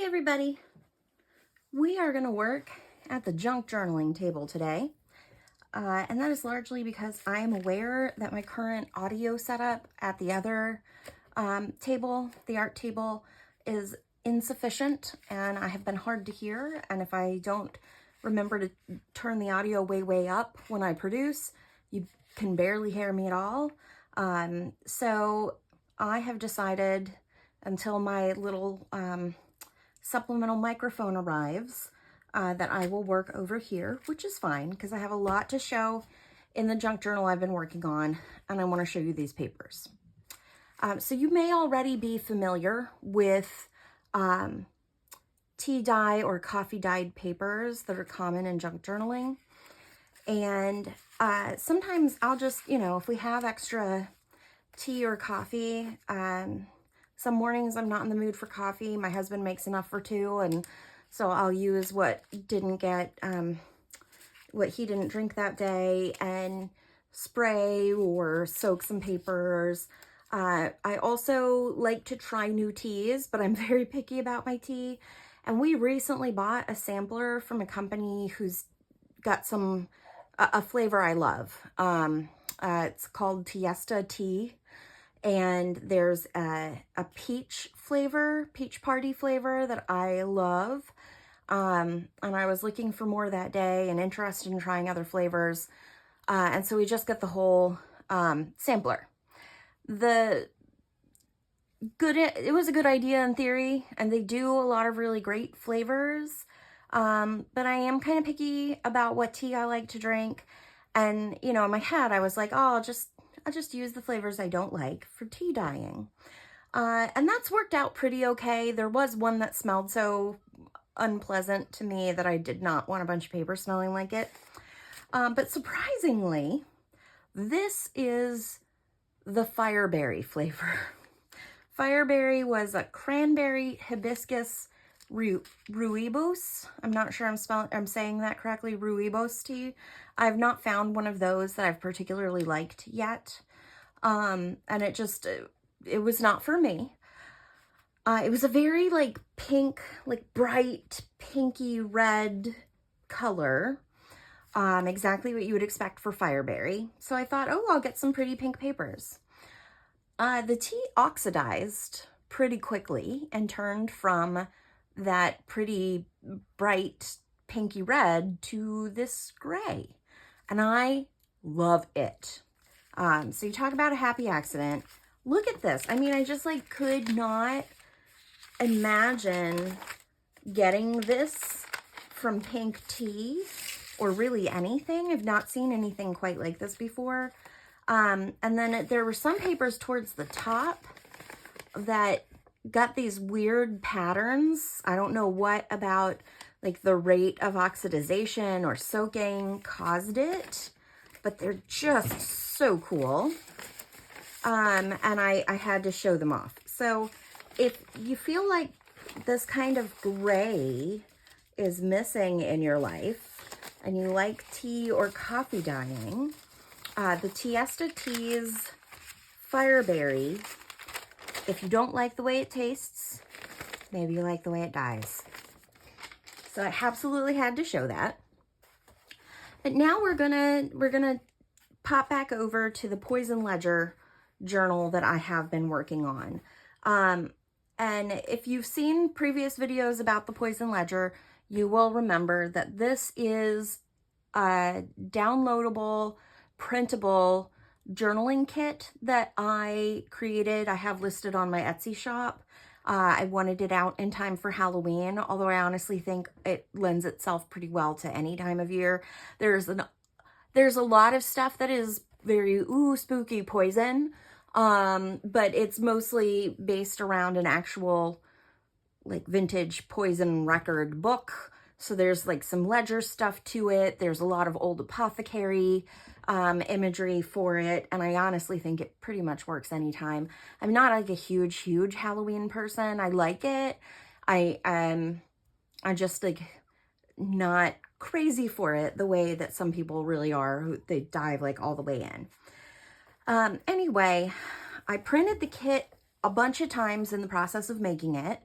Hey everybody, we are going to work at the junk journaling table today, and that is largely because I am aware that my current audio setup at the other table, the art table, is insufficient and I have been hard to hear, and if I don't remember to turn the audio way up when I produce, you can barely hear me at all. So I have decided, until my little supplemental microphone arrives, that I will work over here, which is fine because I have a lot to show in the junk journal I've been working on, and I want to show you these papers. So you may already be familiar with tea dye or coffee dyed papers that are common in junk journaling. And sometimes I'll just, if we have extra tea or coffee, some mornings I'm not in the mood for coffee. My husband makes enough for two, and so I'll use what he didn't drink that day and spray or soak some papers. I also like to try new teas, but I'm very picky about my tea. And we recently bought a sampler from a company who's got a flavor I love. It's called Tiesta Tea. And there's a peach party flavor that I love. And I was looking for more that day and interested in trying other flavors. And so we just got the whole sampler. It was a good idea in theory, and they do a lot of really great flavors. But I am kind of picky about what tea I like to drink. And, in my head, I was like, oh, I'll just use the flavors I don't like for tea dyeing. And that's worked out pretty okay. There was one that smelled so unpleasant to me that I did not want a bunch of paper smelling like it. But surprisingly, this is the fireberry flavor. Fireberry was a cranberry hibiscus rooibos. I'm not sure I'm saying that correctly. Rooibos tea. I've not found one of those that I've particularly liked yet. And it was not for me. It was a very pink, bright pinky red color. Exactly what you would expect for fireberry. So I thought, oh, I'll get some pretty pink papers. The tea oxidized pretty quickly and turned from that pretty bright pinky red to this gray, and I love it. So you talk about a happy accident. Look at this. I mean, I just could not imagine getting this from pink tea or really anything. I've not seen anything quite like this before. And then there were some papers towards the top that got these weird patterns. I don't know what about the rate of oxidization or soaking caused it, but they're just so cool. And I had to show them off. So if you feel like this kind of gray is missing in your life and you like tea or coffee dyeing, the Tiesta Tea's Fireberry, if you don't like the way it tastes, maybe you like the way it dyes. So I absolutely had to show that. But now we're gonna pop back over to the Poison Ledger journal that I have been working on. And if you've seen previous videos about the Poison Ledger, you will remember that this is a downloadable, printable journaling kit that I created. I have listed on my Etsy shop. I wanted it out in time for Halloween, although I honestly think it lends itself pretty well to any time of year. There's a lot of stuff that is very spooky poison, but it's mostly based around an actual vintage poison record book. So there's some ledger stuff to it. There's a lot of old apothecary imagery for it, and I honestly think it pretty much works anytime. I'm not a huge Halloween person. I like it. I just not crazy for it the way that some people really are, who they dive all the way in. Anyway, I printed the kit a bunch of times in the process of making it.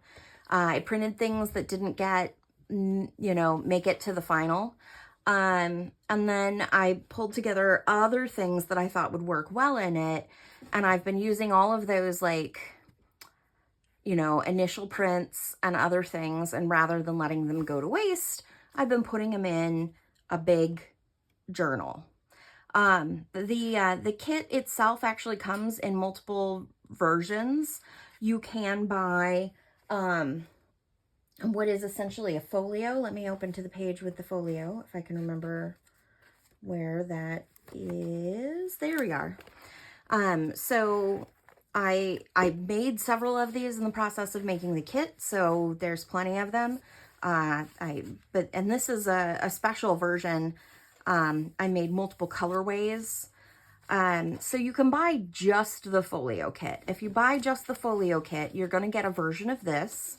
I printed things that didn't get, make it to the final. And then I pulled together other things that I thought would work well in it. And I've been using all of those, like, initial prints and other things. And rather than letting them go to waste, I've been putting them in a big journal. The kit itself actually comes in multiple versions. You can buy, what is essentially a folio. Let me open to the page with the folio, if I can remember where that is. There we are. So I made several of these in the process of making the kit, so there's plenty of them. And this is a special version. I made multiple colorways. So you can buy just the folio kit. If you buy just the folio kit, you're going to get a version of this.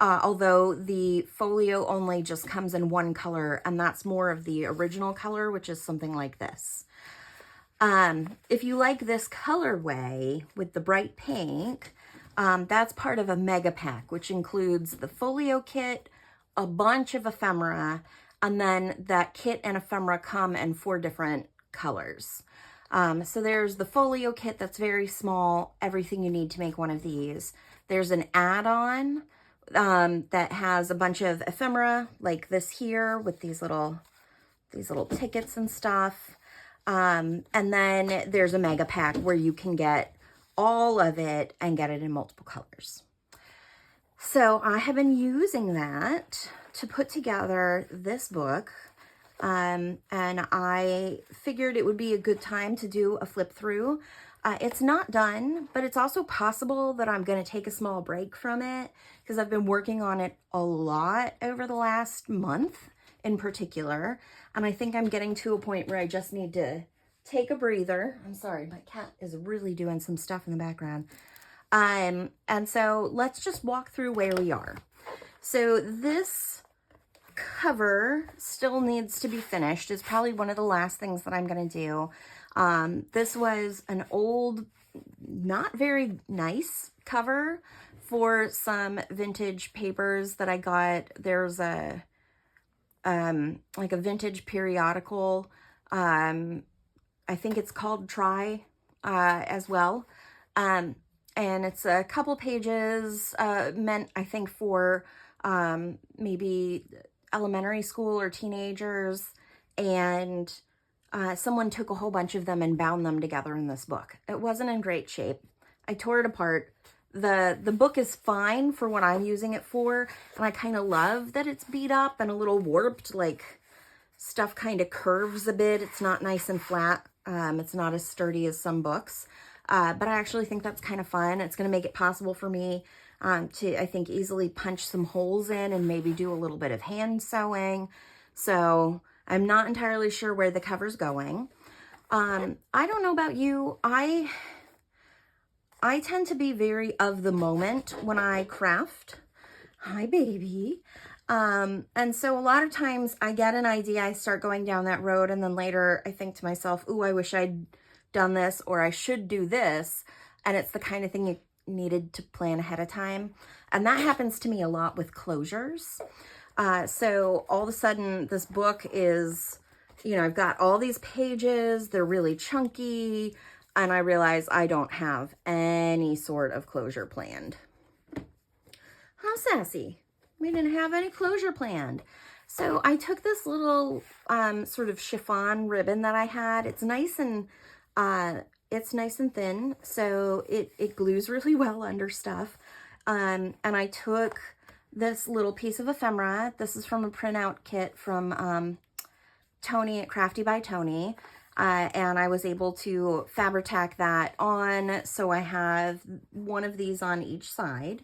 Although the folio only just comes in one color, and that's more of the original color, which is something like this. If you like this colorway with the bright pink, that's part of a mega pack, which includes the folio kit, a bunch of ephemera, and then that kit and ephemera come in 4 different colors. So there's the folio kit that's very small, everything you need to make one of these. There's an add-on that has a bunch of ephemera like this here with these little tickets and stuff. And then there's a mega pack where you can get all of it and get it in multiple colors. So I have been using that to put together this book. And I figured it would be a good time to do a flip through. It's not done, but it's also possible that I'm going to take a small break from it because I've been working on it a lot over the last month in particular. And I think I'm getting to a point where I just need to take a breather. I'm sorry, my cat is really doing some stuff in the background. And so let's just walk through where we are. So this cover still needs to be finished. It's probably one of the last things that I'm going to do. This was an old, not very nice cover for some vintage papers that I got. There's a, like a vintage periodical. I think it's called Try, as well. And it's a couple pages, meant, I think, for, maybe elementary school or teenagers. And someone took a whole bunch of them and bound them together in this book. It wasn't in great shape. I tore it apart. The book is fine for what I'm using it for, and I kind of love that it's beat up and a little warped, like stuff kind of curves a bit. It's not nice and flat. It's not as sturdy as some books, but I actually think that's kind of fun. It's going to make it possible for me to, I think, easily punch some holes in and maybe do a little bit of hand sewing. So I'm not entirely sure where the cover's going. I don't know about you. I tend to be very of the moment when I craft. Hi, baby. And so a lot of times I get an idea, I start going down that road, and then later I think to myself, ooh, I wish I'd done this, or I should do this. And it's the kind of thing you needed to plan ahead of time. And that happens to me a lot with closures. So all of a sudden this book is, I've got all these pages, they're really chunky, and I realize I don't have any sort of closure planned. How sassy. We didn't have any closure planned. So I took this little sort of chiffon ribbon that I had. It's nice and thin, so it glues really well under stuff. And I took this little piece of ephemera. This is from a printout kit from Tony at Crafty by Tony. And I was able to fabric that on, so I have one of these on each side.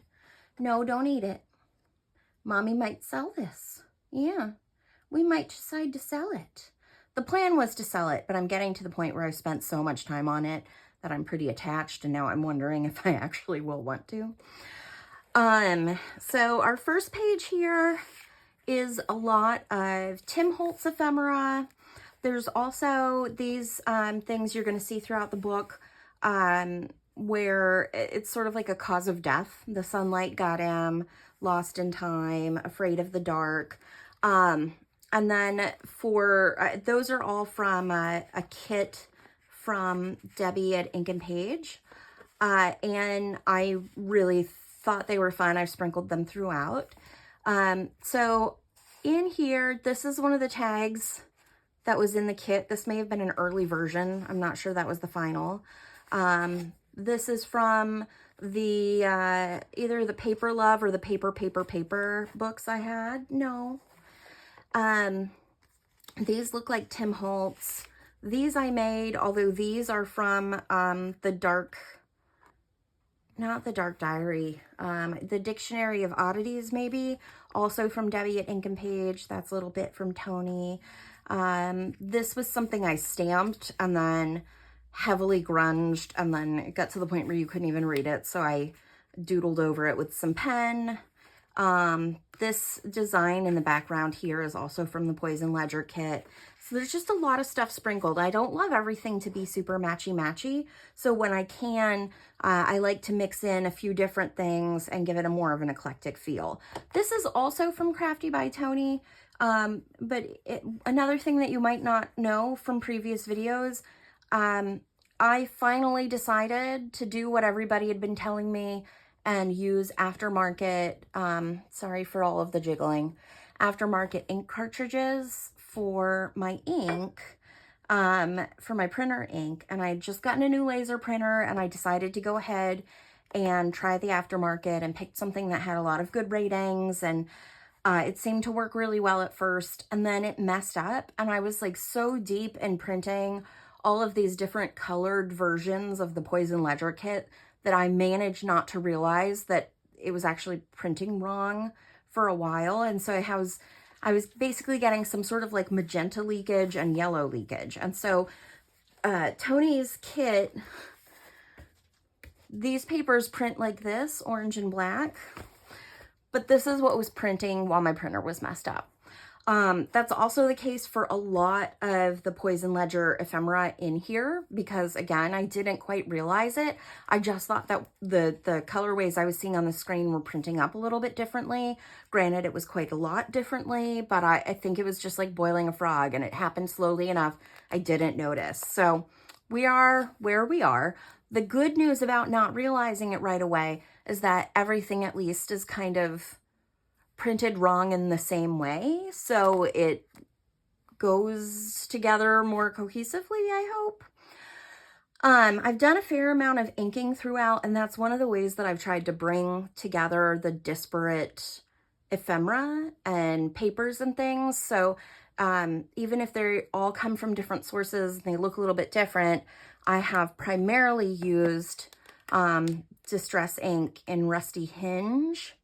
No, don't eat it. Mommy might sell this. Yeah, we might decide to sell it. The plan was to sell it, but I'm getting to the point where I've spent so much time on it that I'm pretty attached, and now I'm wondering if I actually will want to. So our first page here is a lot of Tim Holtz ephemera. There's also these things you're going to see throughout the book where it's sort of like a cause of death. The sunlight got him, Lost in Time, Afraid of the Dark. And then for, those are all from a kit from Debbie at Ink and Page. And I really thought they were fun. I've sprinkled them throughout. So in here, this is one of the tags that was in the kit. This may have been an early version. I'm not sure that was the final. This is from the, either the Paper Love or the Paper books I had. No. These look like Tim Holtz. These I made, although these are from, the Dark, not the Dark Diary, the Dictionary of Oddities, maybe, also from Debbie at Ink and Page. That's a little bit from Tony. This was something I stamped and then heavily grunged, and then it got to the point where you couldn't even read it, so I doodled over it with some pen. This design in the background here is also from the Poison Ledger kit. So there's just a lot of stuff sprinkled. I don't love everything to be super matchy-matchy, so when I can, I like to mix in a few different things and give it a more of an eclectic feel. This is also from Crafty by Tony, but another thing that you might not know from previous videos, I finally decided to do what everybody had been telling me and use aftermarket, sorry for all of the jiggling, aftermarket ink cartridges for my ink, for my printer ink. And I had just gotten a new laser printer, and I decided to go ahead and try the aftermarket and picked something that had a lot of good ratings, and it seemed to work really well at first, and then it messed up, and I was like so deep in printing all of these different colored versions of the Poison Ledger kit that I managed not to realize that it was actually printing wrong for a while. And so I was basically getting some sort of like magenta leakage and yellow leakage. And so Tony's kit, these papers print like this, orange and black, but this is what was printing while my printer was messed up. That's also the case for a lot of the Poison Ledger ephemera in here, because again, I didn't quite realize it. I just thought that the colorways I was seeing on the screen were printing up a little bit differently. Granted, it was quite a lot differently, but I think it was just like boiling a frog, and it happened slowly enough I didn't notice. So we are where we are. The good news about not realizing it right away is that everything at least is kind of printed wrong in the same way, so it goes together more cohesively, I hope. I've done a fair amount of inking throughout, and that's one of the ways that I've tried to bring together the disparate ephemera and papers and things. So even if they all come from different sources and they look a little bit different, I have primarily used Distress ink in Rusty Hinge,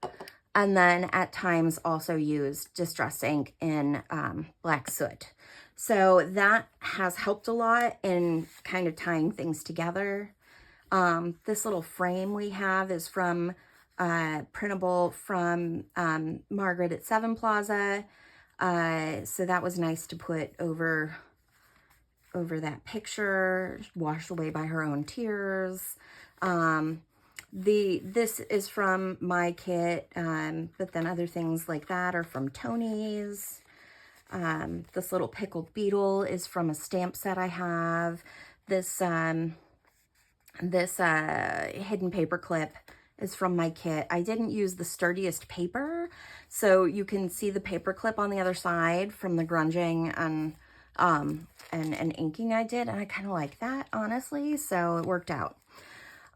and then at times also used Distress ink in Black Soot. So that has helped a lot in kind of tying things together. This little frame we have is from printable from Margaret at Seven Plaza. So that was nice to put over that picture, washed away by her own tears. This is from my kit, but then other things like that are from Tony's. This little pickled beetle is from a stamp set I have. This hidden paper clip is from my kit. I didn't use the sturdiest paper, so you can see the paper clip on the other side from the grunging and inking I did, and I kind of like that, honestly, so it worked out.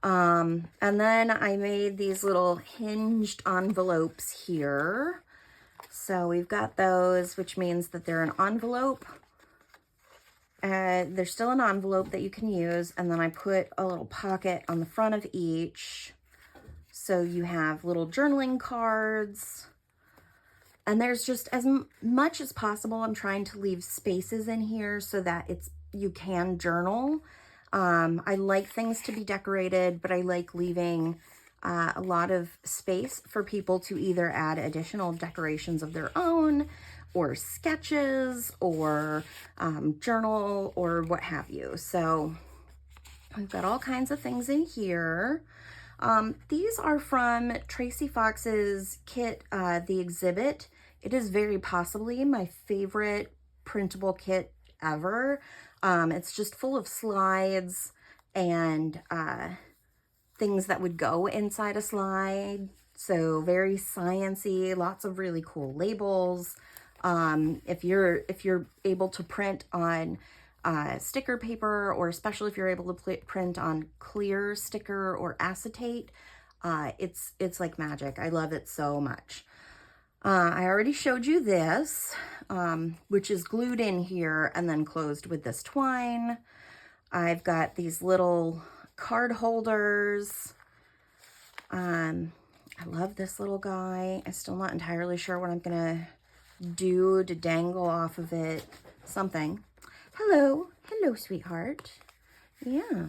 And then I made these little hinged envelopes here. So we've got those, which means that they're an envelope. They're still an envelope that you can use. And then I put a little pocket on the front of each. So you have little journaling cards. And there's just as much as possible, I'm trying to leave spaces in here so that you can journal. I like things to be decorated, but I like leaving a lot of space for people to either add additional decorations of their own, or sketches, or journal, or what have you. So I've got all kinds of things in here. These are from Tracy Fox's kit, The Exhibit. It is very possibly my favorite printable kit ever. It's just full of slides and things that would go inside a slide. So very sciencey, lots of really cool labels. If you're able to print on sticker paper, or especially if you're able to print on clear sticker or acetate, it's like magic. I love it so much. I already showed you this, which is glued in here and then closed with this twine. I've got these little card holders. I love this little guy. I'm still not entirely sure what I'm gonna do to dangle off of it. Something. Hello. Hello, sweetheart. Yeah.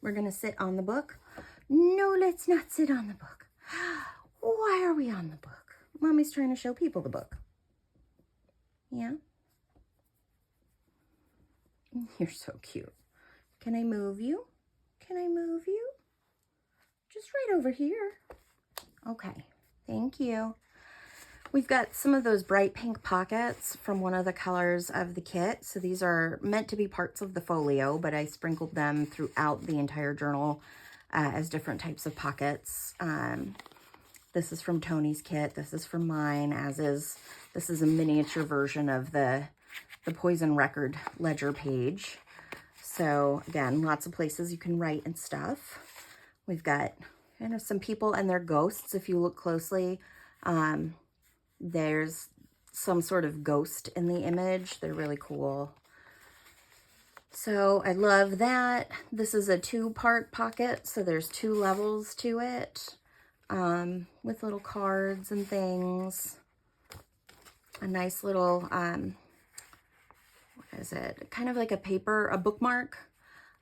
We're gonna sit on the book. No, let's not sit on the book. Why are we on the book? Mommy's trying to show people the book. Yeah? You're so cute. Can I move you? Can I move you? Just right over here. Okay, thank you. We've got some of those bright pink pockets from one of the colors of the kit. So these are meant to be parts of the folio, but I sprinkled them throughout the entire journal as different types of pockets. This is from Tony's kit. This is from mine, this is a miniature version of the Poison Record ledger page. So again, lots of places you can write and stuff. We've got kind of some people and their ghosts. If you look closely, there's some sort of ghost in the image. They're really cool. So I love that. This is a 2-part pocket, so there's 2 levels to it, with little cards and things. A nice little, what is it? Kind of like a bookmark.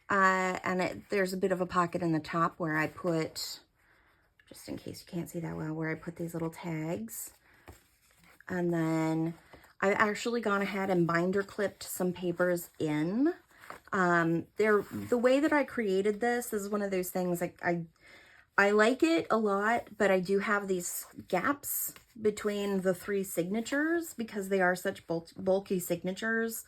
And there's a bit of a pocket in the top where I put, just in case you can't see that well, where I put these little tags. And then I've actually gone ahead and binder clipped some papers in. The way that I created this is one of those things, like I like it a lot, but I do have these gaps between the 3 signatures because they are such bulky signatures.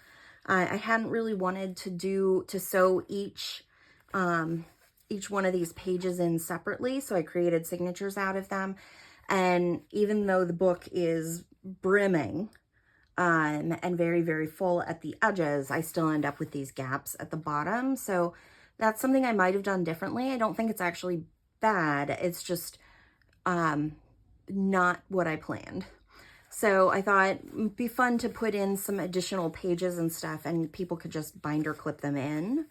I hadn't really wanted to sew each one of these pages in separately, so I created signatures out of them. And even though the book is brimming and very, very full at the edges, I still end up with these gaps at the bottom. So that's something I might have done differently. I don't think it's actually bad. It's just not what I planned. So I thought it'd be fun to put in some additional pages and stuff, and people could just binder clip them in.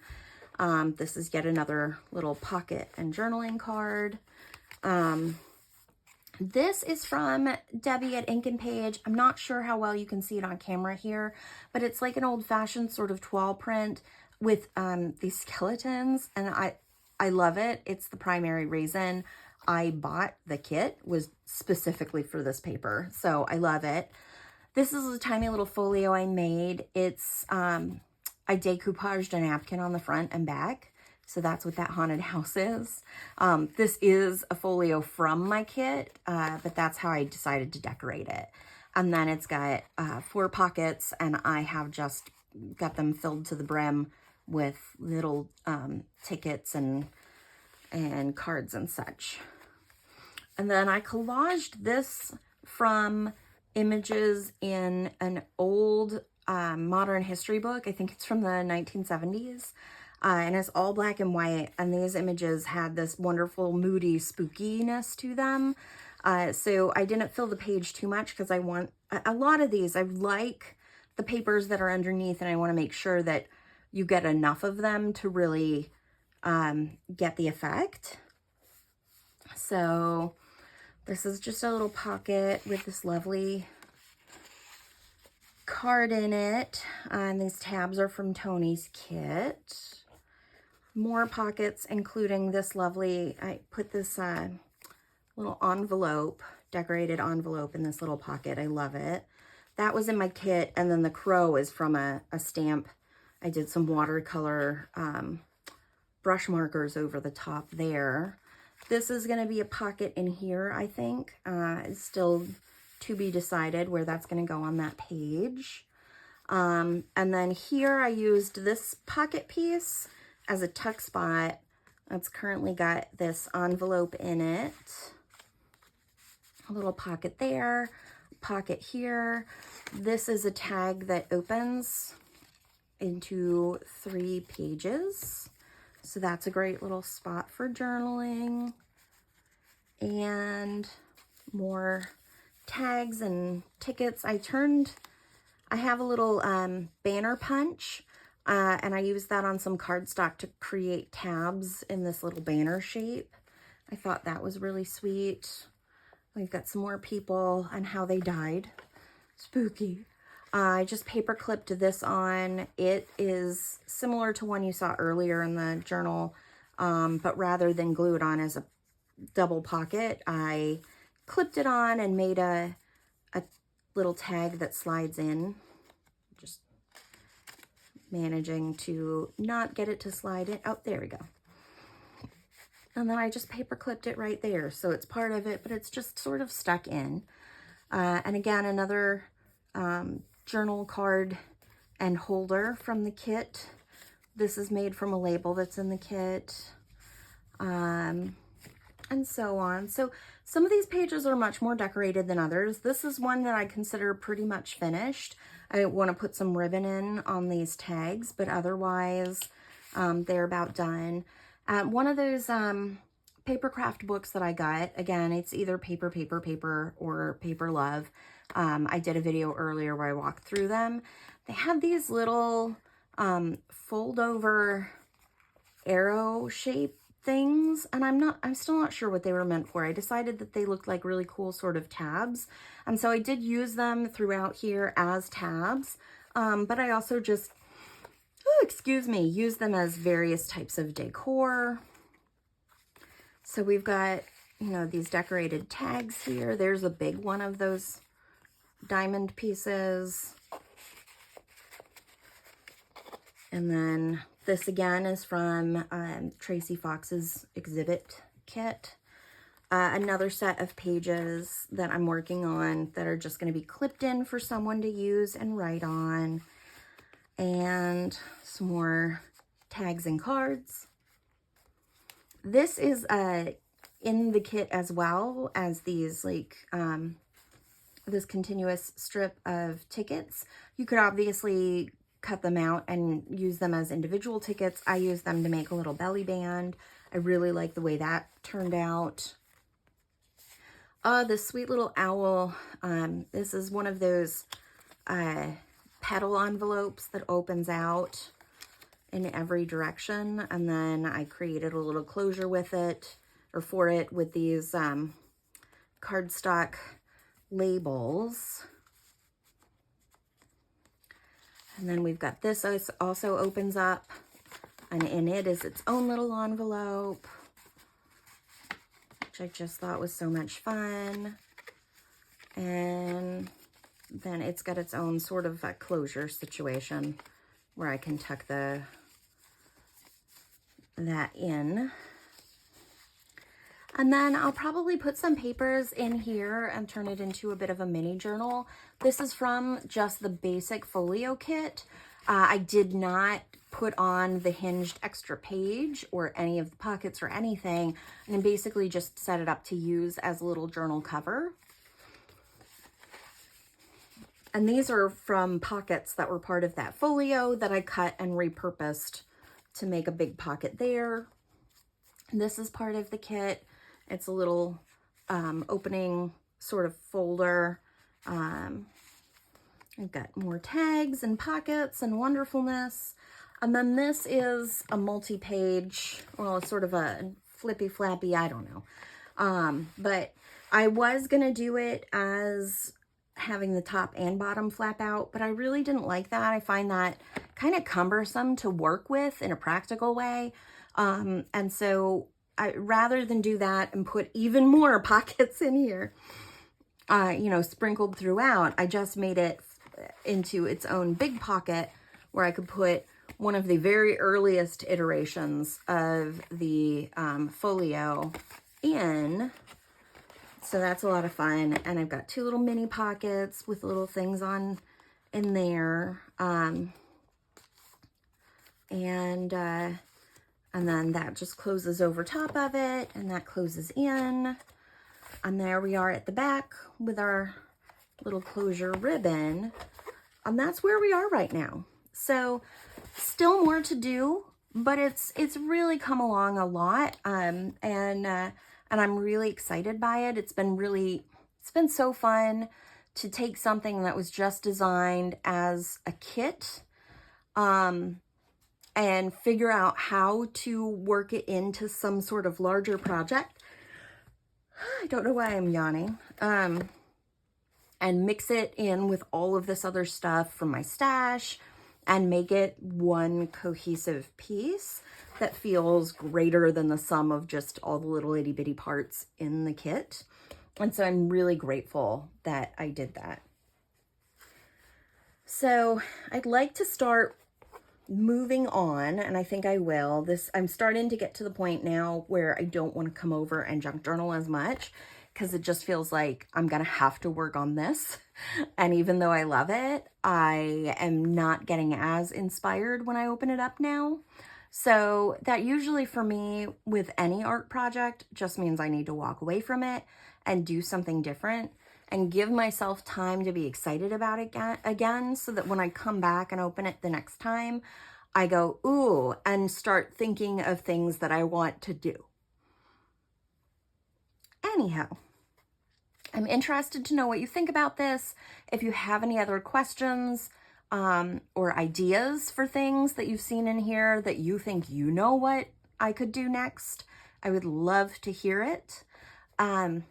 This is yet another little pocket and journaling card. This is from Debbie at Ink and Page. I'm not sure how well you can see it on camera here, but it's like an old-fashioned sort of toile print with these skeletons, and I love it. It's the primary reason I bought the kit, was specifically for this paper, so I love it. This is a tiny little folio I made. It's I decoupaged a napkin on the front and back, so that's what that haunted house is. This is a folio from my kit, but that's how I decided to decorate it. And then it's got 4 pockets, and I have just got them filled to the brim with little tickets and cards and such. And then I collaged this from images in an old modern history book. I think it's from the 1970s. And it's all black and white. And these images had this wonderful, moody spookiness to them. So I didn't fill the page too much because I want a lot of these. I like the papers that are underneath, and I want to make sure that you get enough of them to really get the effect. So this is just a little pocket with this lovely card in it. And these tabs are from Tony's kit. More pockets, including this lovely, I put this little envelope, decorated envelope in this little pocket. I love it. That was in my kit. And then the crow is from a stamp. I did some watercolor brush markers over the top there. This is going to be a pocket in here, I think. It's still to be decided where that's going to go on that page. And then here I used this pocket piece as a tuck spot. It's currently got this envelope in it. A little pocket there, pocket here. This is a tag that opens into 3 pages. So that's a great little spot for journaling. And more tags and tickets. I have a little banner punch, and I used that on some cardstock to create tabs in this little banner shape. I thought that was really sweet. We've got some more people and how they died. Spooky. I just paper clipped this on. It is similar to one you saw earlier in the journal, but rather than glue it on as a double pocket, I clipped it on and made a little tag that slides in. Just managing to not get it to slide in. Oh, there we go. And then I just paper clipped it right there. So it's part of it, but it's just sort of stuck in. And again, another journal card and holder from the kit. This is made from a label that's in the kit. And so on. So some of these pages are much more decorated than others. This is one that I consider pretty much finished. I want to put some ribbon in on these tags, but otherwise they're about done. One of those papercraft books that I got, again, it's either paper, or Paper Love. I did a video earlier where I walked through them. They had these little fold over arrow shape things, and I'm still not sure what they were meant for. I decided that they looked like really cool sort of tabs, and so I did use them throughout here as tabs, but I also just, use them as various types of decor. So we've got, these decorated tags here. There's a big one of those diamond pieces. And then this again is from Tracy Fox's exhibit kit. Another set of pages that I'm working on that are just going to be clipped in for someone to use and write on. And some more tags and cards. This is in the kit as well as these this continuous strip of tickets. You could obviously cut them out and use them as individual tickets. I use them to make a little belly band. I really like the way that turned out. This sweet little owl. This is one of those petal envelopes that opens out in every direction, and then I created a little closure with it, or for it, with these cardstock labels. And then we've got this also opens up, and in it is its own little envelope, which I just thought was so much fun. And then it's got its own sort of a closure situation where I can tuck that in. And then I'll probably put some papers in here and turn it into a bit of a mini journal. This is from just the basic folio kit. I did not put on the hinged extra page or any of the pockets or anything, and basically just set it up to use as a little journal cover. And these are from pockets that were part of that folio that I cut and repurposed to make a big pocket there. This is part of the kit. It's a little opening sort of folder. I've got more tags and pockets and wonderfulness. And then this is a multi-page, well, it's sort of a flippy flappy, I don't know. But I was going to do it as having the top and bottom flap out, but I really didn't like that. I find that kind of cumbersome to work with in a practical way. And so rather than do that and put even more pockets in here, sprinkled throughout, I just made it into its own big pocket where I could put one of the very earliest iterations of the folio in. So that's a lot of fun. And I've got 2 little mini pockets with little things on in there. And then that just closes over top of it, and that closes in. And there we are at the back with our little closure ribbon. And that's where we are right now. So still more to do, but it's really come along a lot. And I'm really excited by it. It's been so fun to take something that was just designed as a kit, and figure out how to work it into some sort of larger project. I don't know why I'm yawning. And mix it in with all of this other stuff from my stash and make it one cohesive piece that feels greater than the sum of just all the little itty bitty parts in the kit. And so I'm really grateful that I did that. So I'd like to start moving on, and I think I will. I'm starting to get to the point now where I don't want to come over and junk journal as much, because it just feels like I'm gonna have to work on this. And even though I love it, I am not getting as inspired when I open it up now. So that usually for me with any art project just means I need to walk away from it and do something different and give myself time to be excited about it again, so that when I come back and open it the next time, I go, ooh, and start thinking of things that I want to do. Anyhow, I'm interested to know what you think about this. If you have any other questions or ideas for things that you've seen in here that you think you know what I could do next, I would love to hear it. And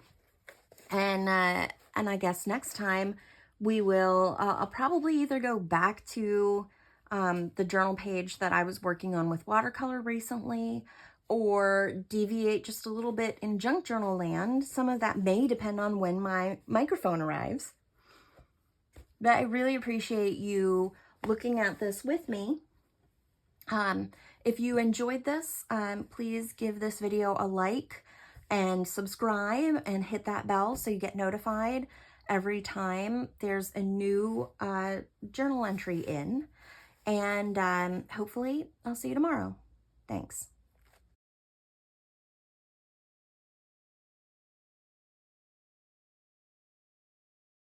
I guess next time we will, I'll probably either go back to the journal page that I was working on with watercolor recently, or deviate just a little bit in junk journal land. Some of that may depend on when my microphone arrives. But I really appreciate you looking at this with me. If you enjoyed this, please give this video a like and subscribe and hit that bell so you get notified every time there's a new journal entry in. And hopefully I'll see you tomorrow. Thanks.